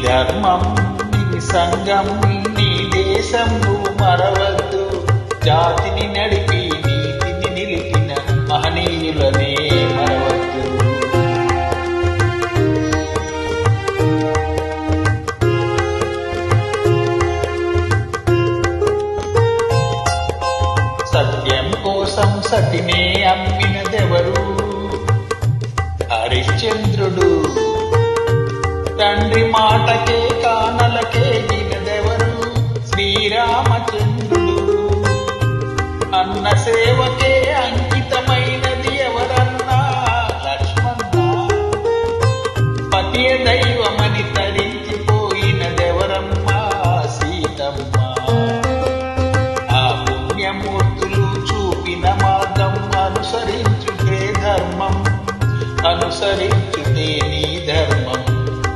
ధర్మం నీ సంఘం నీ దేశం నువ్వు మరవద్దు. జాతిని నడిపి నీతిని నిలిపిన మహనీయులనే మరవద్దు. సత్యం కోసం సతినే అమ్మినదెవరు? హరిశ్చంద్రుడు. తండ్రి మాటకే కానలకే గినదెవరు? శ్రీరామచంద్రుడు. అన్న సేవకే అంకితమైనది ఎవరన్నా? లక్ష్మణ. పతియ దైవమని తరించిపోయినదెవరమ్మా? సీతమ్మ. ఆ పుణ్యమూర్తులు చూపిన మార్గం అనుసరించుటే ధర్మం, అనుసరించుటే నీ ధర్మం.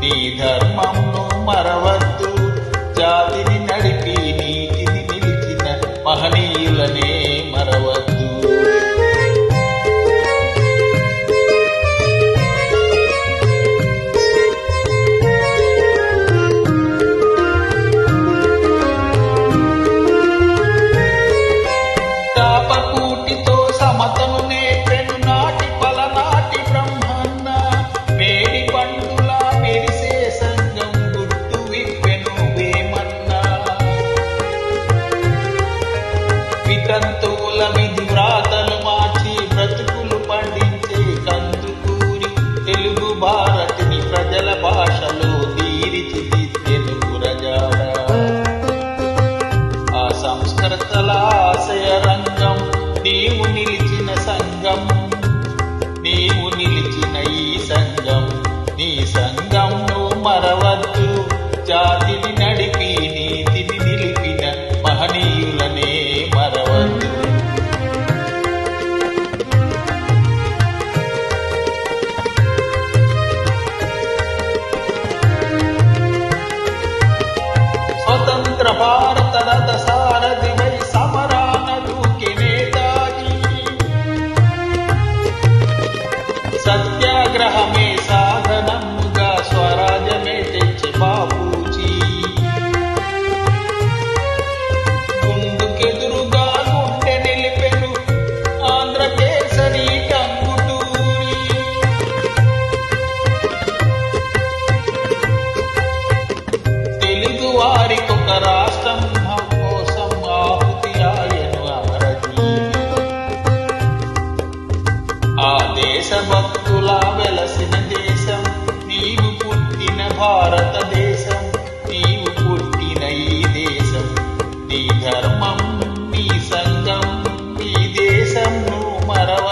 నీ ధర్మంను మరవద్దు. జాతిని నడిపి నీతిని నిలిచిన మహనీయులనే మరవద్దు. తాపకూటితో సమతను నేర్పెను నాటి పలనాటి బ్రహ్మన్న. మేడి పండులా మెరిసే సంగం గుట్టు విప్పెను వేమన్నా. వితంతువుల విధి వ్రాతలు మార్చి బ్రతుకులు పండించే కందుకూరి తెలుగు భారతిని ప్రజల భాషలో తీర్చిదిద్దెను గురజాడ. ఆ సంస్కృతల ఆశయ రంగం నీవు నిలిచిన సంఘం, నీవు నిలిచిన ఈ సంఘం. నీ సంఘం నువ్వు మరవద్దు. జాతిని నడిపి నీతిని నిలిపిన మహనీయులనే మరవద్దు. స్వతంత్ర భారత రథ సారథివై సమరాన దూకి నేతాజీ. సత్యాగ్రహమే సాధనముగా స్వరాజ్యమే తెచ్చి బాపూజీ. ముందుకెదురుగా గుండె నిలిపెను ఆంధ్రకేసరి టంగుటూరి. తెలుగు వారికొక రాష్ట్రం కోసం ఆహుతి ఆయను అమరజీవి. ఆ దేశభక్తుల వెలసిన దేశం నీవు పుట్టిన భారతదేశం. నీవు పుట్టిన ఈ దేశం. నీ ధర్మం నీ సంఘం నీ దేశం నువ్వు మరవ